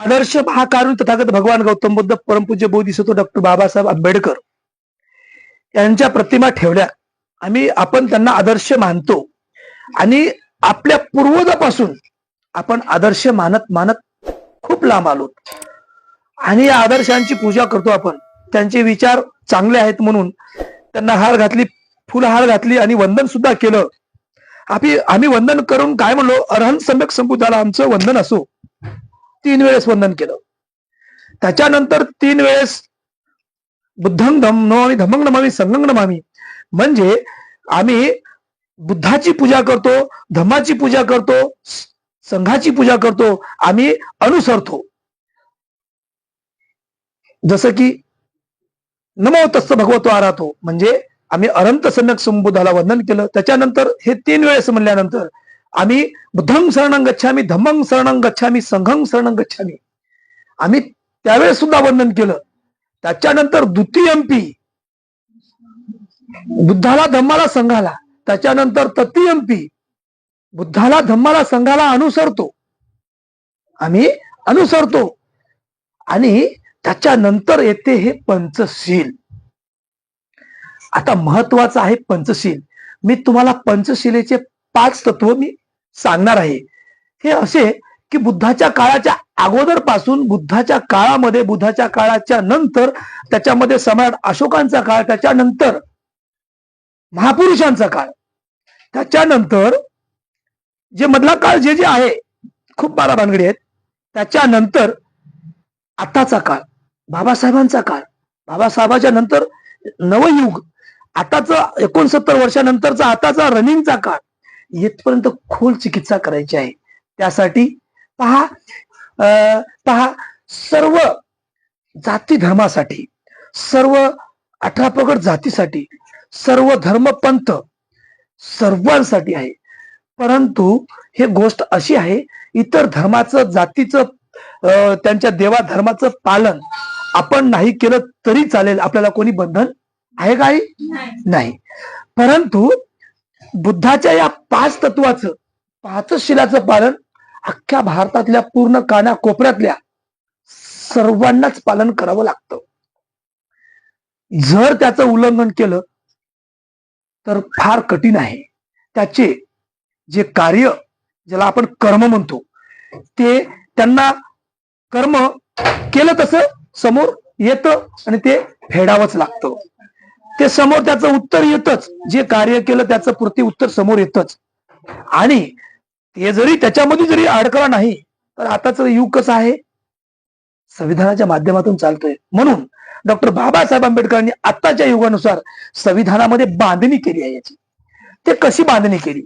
आदर्श महाकारुण तथागत भगवान गौतम बुद्ध परमपूज्य बोधिसत्व डॉक्टर बाबासाहेब आंबेडकर यांच्या प्रतिमा ठेवल्या. आपण त्यांना आदर्श मानतो आणि आपल्या पूर्वजापासून आपण आदर्श मानत मानत खूप लांब आलो आणि या आदर्शांची पूजा करतो. आपण त्यांचे विचार चांगले आहेत म्हणून त्यांना हार घातली, फुलहार घातली आणि वंदन सुद्धा केलं. आम्ही वंदन करून काय म्हणलो, अरहंत सम्यक संबुद्धाला आमचं वंदन असो. 3 वेळेस वंदन केलं. त्याच्यानंतर 3 वेळेस बुद्धं नमामि, धम्मं नमामि, संघं नमामि. म्हणजे आम्ही बुद्धाची पूजा करतो, धम्माची पूजा करतो, संघाची पूजा करतो, आम्ही अनुसरतो. जसं की नमो तस्स भगवतो आरातो, म्हणजे आम्ही अरहंत सम्यक संबुद्धाला वंदन केलं. त्याच्यानंतर हे 3 वेळेस म्हणल्यानंतर आम्ही बुद्धं शरणं गच्छामि, धम्मं शरणं गच्छामि, संघं शरणं गच्छामि, आम्ही त्यावेळेस सुद्धा वंदन केलं. त्याच्यानंतर द्वितीयंपी बुद्धाला, धम्माला, संघाला. त्याच्यानंतर तृतीयंपी बुद्धाला, धम्माला, संघाला अनुसरतो, आम्ही अनुसरतो. आणि त्याच्यानंतर येते हे पंचशील. आता महत्वाचं आहे पंचशील. मी तुम्हाला पंचशिलेचे 5 तत्व मी सांगणार आहे. हे असे की बुद्धाच्या काळाच्या अगोदर पासून बुद्धाच्या काळामध्ये, बुद्धाच्या काळाच्या नंतर, त्याच्यामध्ये सम्राट अशोकांचा काळ, त्याच्यानंतर महापुरुषांचा काळ, त्याच्यानंतर जे मधला काळ जे जे आहे खूप 12 भानगडी आहेत. त्याच्यानंतर आताचा काळ, बाबासाहेबांचा काळ, बाबासाहेबांच्या नंतर नवयुग, आताच 69 वर्षानंतरचा आताचा रनिंगचा काळ, येथपर्यंत खोल चिकित्सा करायची आहे. त्यासाठी पहा सर्व जाती धर्मासाठी, सर्व 18 प्रगट जातीसाठी, सर्व धर्मपंथ सर्वांसाठी आहे. परंतु हे गोष्ट अशी आहे, इतर धर्माचं, जातीचं, त्यांच्या देवा धर्माचं पालन आपण नाही केलं तरी चालेल. आपल्याला कोणी बंधन आहे काही नाही. परंतु बुद्धाच्या या 5 तत्वाचं, 5 शिलाचं पालन अख्ख्या भारतातल्या पूर्ण काना कोपऱ्यातल्या सर्वांनाच पालन करावं लागतं. जर त्याचं उल्लंघन केलं तर फार कठीण आहे. त्याचे जे कार्य, ज्याला आपण कर्म म्हणतो, ते त्यांना कर्म केलं तसं समोर येतं आणि ते फेडावंच लागतं. ते समोर त्याचं उत्तर येतच. जे कार्य केलं त्याचं प्रति उत्तर समोर येतच. आणि ते जरी त्याच्यामध्ये जरी अडकला नाही तर आताच युग कसं आहे, संविधानाच्या माध्यमातून चालतोय. म्हणून डॉक्टर बाबासाहेब आंबेडकरांनी आताच्या युगानुसार संविधानामध्ये बांधणी केली आहे. याची ते कशी बांधणी केली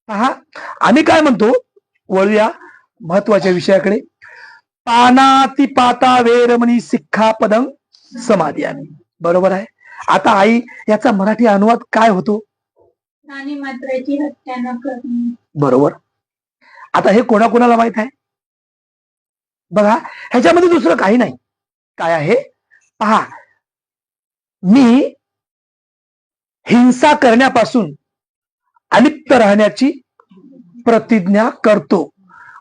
पहा. आम्ही काय म्हणतो, वळूया महत्वाच्या विषयाकडे. पानातिपाता वेरमणी सिक्खापदं समादियामि. बरोबर आहे. आता आई, याचा मराठी अनुवाद काय होतो? मात्राची हत्या न करणे. बरोबर. आता हे कोणाकोणाला माहित आहे बघा. ह्याच्यामध्ये दुसरं काही नाही. काय आहे पहा, मी हिंसा करण्यापासून अलिप्त राहण्याची प्रतिज्ञा करतो.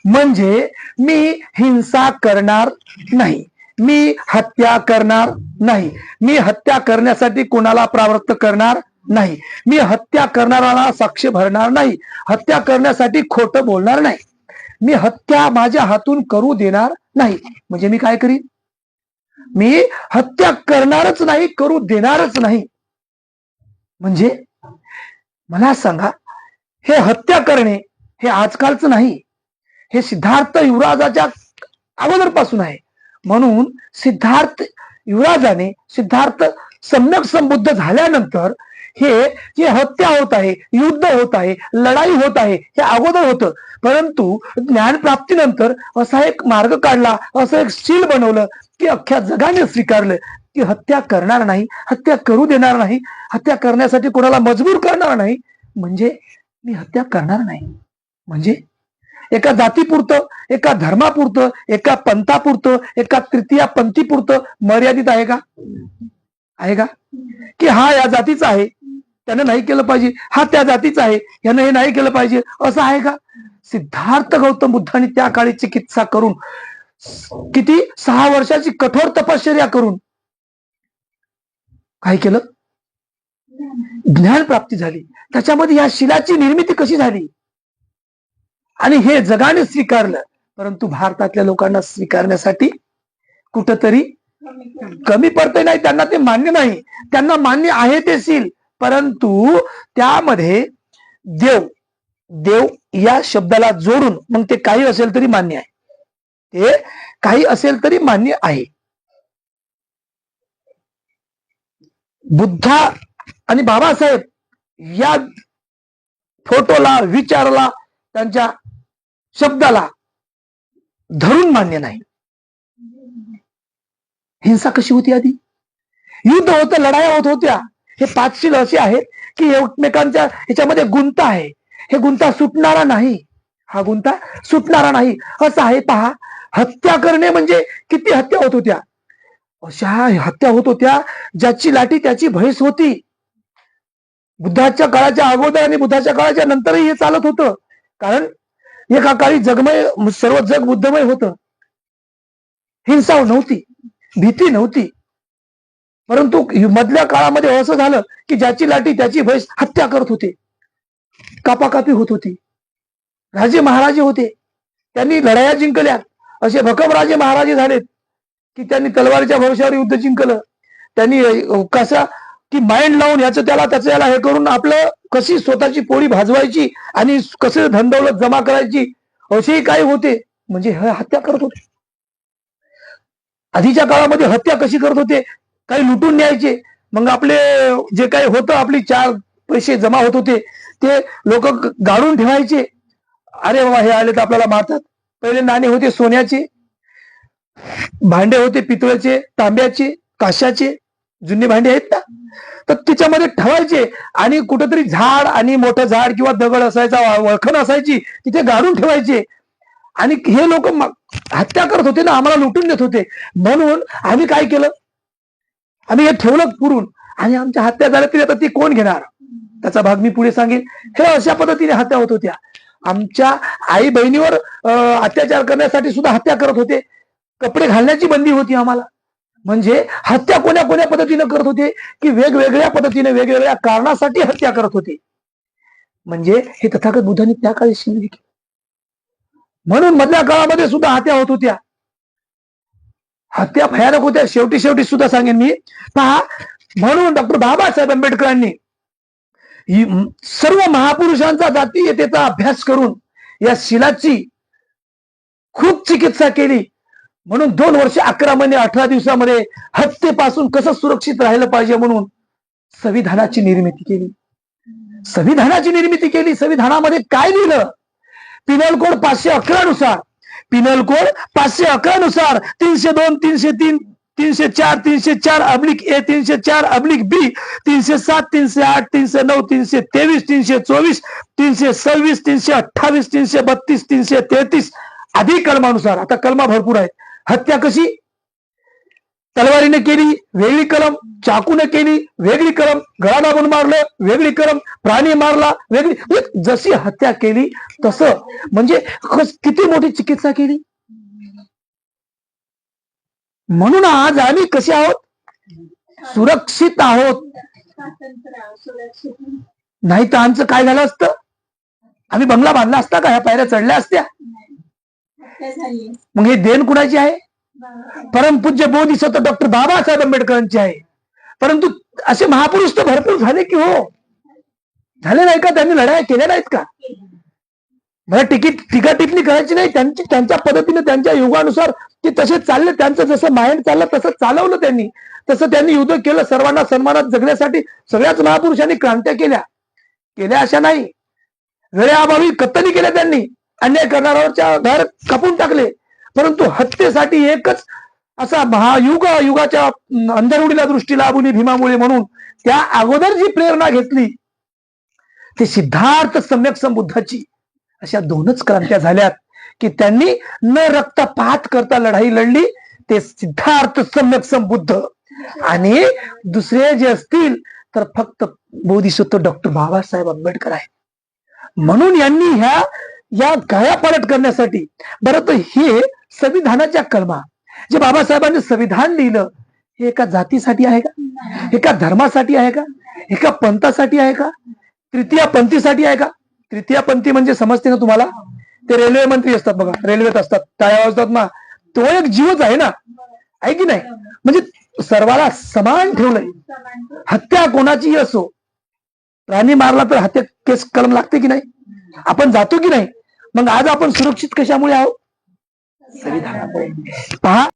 म्हणजे मी हिंसा करणार नाही, मी हत्या करणार नाही, मी हत्या करण्यासाठी कोणाला प्रवृत्त करणार नाही, मी हत्या करणाऱ्याला साक्ष भरणार नाही, हत्या करण्यासाठी खोटं बोलणार नाही, मी हत्या माझ्या हातून करू देणार नाही. म्हणजे मी काय करीन, मी हत्या करणारच नाही, करू देणारच नाही. म्हणजे मला सांगा, हे हत्या करणे हे आजकालचं नाही, हे सिद्धार्थ युवराजाच्या अगोदरपासून आहे. म्हणून सिद्धार्थ युवराजाने, सिद्धार्थ सम्यक संबुद्ध झाल्यानंतर हे जे हत्या होत आहे, युद्ध होत आहे, लढाई होत आहे, हे अगोदर होतं. परंतु ज्ञान प्राप्तीनंतर असा एक मार्ग काढला, असं एक शील बनवलं की अख्ख्या जगाने स्वीकारलं की हत्या करणार नाही, हत्या करू देणार नाही, हत्या करण्यासाठी कोणाला मजबूर करणार नाही. म्हणजे मी हत्या करणार नाही. म्हणजे एका जातीपुरतं, एका धर्मापुरतं, एका पंथापुरतं, एका तृतीय पंथीपुरतं मर्यादित आहे का? आहे का? की हा या जातीचा आहे, त्यानं नाही केलं पाहिजे, हा त्या जातीचा आहे, यानं हे नाही केलं पाहिजे, असं आहे का? सिद्धार्थ गौतम बुद्धांनी त्या काळी चिकित्सा करून किती 6 वर्षाची कठोर तपश्चर्या करून काय केलं? ज्ञान प्राप्ती झाली. त्याच्यामध्ये या शिलाची निर्मिती कशी झाली आणि हे जगाने स्वीकारलं. परंतु भारतातल्या लोकांना स्वीकारण्यासाठी कुठंतरी कमी पडते. नाही, त्यांना ते मान्य नाही. त्यांना मान्य आहे ते शील, परंतु त्यामध्ये देव देव या शब्दाला जोडून मग ते काही असेल तरी मान्य आहे. ते काही असेल तरी मान्य आहे. बुद्धा आणि बाबासाहेब या फोटोला, विचाराला, त्यांच्या शब्दाला धरून मान्य नाही. हिंसा कशी होती? आधी युद्ध होतं, लढाया होत होत्या. हे 5 शील असे आहेत की एकमेकांच्या ह्याच्यामध्ये गुंता आहे. हे गुंता सुटणारा नाही. हा गुंता सुटणारा नाही. असं आहे पहा, हत्या करणे म्हणजे किती हत्या होत होत्या. अशा हत्या होत होत्या ज्याची लाठी त्याची म्हैस होती. बुद्धाच्या काळाच्या अगोदर आणि बुद्धाच्या काळाच्या नंतरही हे चालत होतं. कारण एका काळी जगमय, सर्व जग बुद्धमय होतं. हिंसा नव्हती, भीती नव्हती. परंतु मधल्या काळामध्ये असं झालं की ज्याची लाठी त्याची म्हैस हत्या करत होते. कापाकापी होत होती. राजे महाराजे होते, त्यांनी लढाया जिंकल्या. असे भकम राजे महाराजे झालेत की त्यांनी तलवारीच्या भरोश्यावर युद्ध जिंकलं. त्यांनी कसा की माइंड लावून याचं त्याला त्याचं याला हे करून आपलं कशी स्वतःची पोळी भाजवायची आणि कसं धनदौलत जमा करायची असेही काही होते. म्हणजे हत्या करत होते. आधीच्या काळामध्ये हत्या कशी करत होते? काही लुटून न्यायचे, मग आपले जे काही होतं, आपली 4 पैसे जमा होत होते ते लोक गाडून ठेवायचे. अरे बाबा, हे आले तर आपल्याला मारतात. पहिले नाणे होते सोन्याचे, भांडे होते पितळेचे, तांब्याचे, काशाचे, जुने भांडे आहेत ना, तर त्याच्यामध्ये ठेवायचे. आणि कुठेतरी झाड आणि मोठं झाड किंवा दगड असायचा, वळखण असायची, तिथे गाडून ठेवायचे. आणि हे लोक हत्या करत होते ना, आम्हाला लुटून देत होते. म्हणून आम्ही काय केलं, आम्ही हे ठेवलं पुरून, आणि आमच्या हत्या झाल्या तरी आता ती कोण घेणार? त्याचा भाग मी पुढे सांगेन. हे अशा पद्धतीने हत्या होत होत्या. आमच्या आई बहिणीवर अत्याचार करण्यासाठी सुद्धा हत्या करत होते. कपडे घालण्याची बंदी होती आम्हाला. म्हणजे हत्या कोण्या कोण्या पद्धतीने करत होते की वेगवेगळ्या पद्धतीने, वेगवेगळ्या कारणासाठी हत्या करत होते. म्हणजे हे तथागत बुद्धांनी त्या काळी शिकले. म्हणून मधल्या काळामध्ये सुद्धा हत्या होत होत्या. हत्या भयानक होत्या. शेवटी सुद्धा सांगेन मी, पहा, म्हणून डॉक्टर बाबासाहेब आंबेडकरांनी सर्व महापुरुषांचा जातीयतेचा अभ्यास करून या शिलाची खूप चिकित्सा केली. म्हणून 2 वर्ष 11 महिने 18 दिवसामध्ये हत्येपासून कसं सुरक्षित राहिलं पाहिजे म्हणून संविधानाची निर्मिती केली. संविधानाची निर्मिती केली. संविधानामध्ये काय लिहिलं? पिनल कोड 511 नुसार, पिनल कोड 511 नुसार 302, 303, 304, 304/A, 304/B, 307, 308, 309, 323, 324, 326, 328, 332, 333 आदी कलमानुसार. आता कलमा भरपूर आहेत. हत्या कशी? तलवारीने केली, वेगळी कलम. चाकूने केली, वेगळी कलम. गळा दाबून मारलं, वेगळी कलम. प्राणी मारला, वेगळी. जशी हत्या केली तसं. म्हणजे किती मोठी चिकित्सा केली. म्हणून आज आम्ही कसे आहोत? सुरक्षित आहोत. नाही तर आमचं काय झालं असतं? आम्ही बंगला बांधला असता का? ह्या पायऱ्या चढल्या असत्या? मग हे देण कुणाची आहे? परमपूज्य बोधिसत्व डॉक्टर बाबासाहेब आंबेडकरांची आहे. परंतु असे महापुरुष तर भरपूर झाले की हो, झाले नाही का? त्यांनी लढाया केल्या नाहीत का? मला टीका टिप्पणी करायची नाही. त्यांच्या पद्धतीने, त्यांच्या युगानुसार ते तसे चालले. त्यांचं जसं माइंड चाललं तसं चालवलं त्यांनी. तसं त्यांनी युद्ध केलं. सर्वांना सन्मानात जगण्यासाठी सगळ्याच महापुरुषांनी क्रांत्या केल्या अशा नाही. वेळेअभावी कत्तली केल्या त्यांनी. अन्याय करणाऱ्याच्या घर कापून टाकले. परंतु हत्येसाठी एकच असा युगाच्या अंधरुडीला दृष्टी लाभुनी भीमामुळे म्हणून त्या अगोदर जी प्रेरणा घेतली ते सिद्धार्थ सम्यक संबुद्धाची. अशा 2च क्रांत्या झाल्यात की त्यांनी न रक्तपात करता लढाई लढली. ते सिद्धार्थ सम्यक संबुद्ध. आणि दुसरे जे असतील तर फक्त बोधिसत्व डॉक्टर बाबासाहेब आंबेडकर आहेत. म्हणून यांनी या गाया पालट करण्यासाठी, बरं तर हे संविधानाच्या कलमा, जे बाबासाहेबांनी संविधान लिहिलं, हे एका जातीसाठी आहे का? एका धर्मासाठी आहे का? एका पंथासाठी आहे का? तृतीय पंथीसाठी आहे का? तृतीय पंथी म्हणजे समजते ना तुम्हाला? ते रेल्वे मंत्री असतात बघा, रेल्वेत असतात, टाळ्या वाजतात ना, तो एक जीवच आहे ना, आहे की नाही? म्हणजे सर्वाला समान ठेवलंय. हत्या कोणाचीही असो, प्राणी मारला तर हत्या केस कलम लागते की नाही? आपण जातो की नाही? मग आज आपण सुरक्षित कशामुळे आहोत? संविधानामुळे. पहा,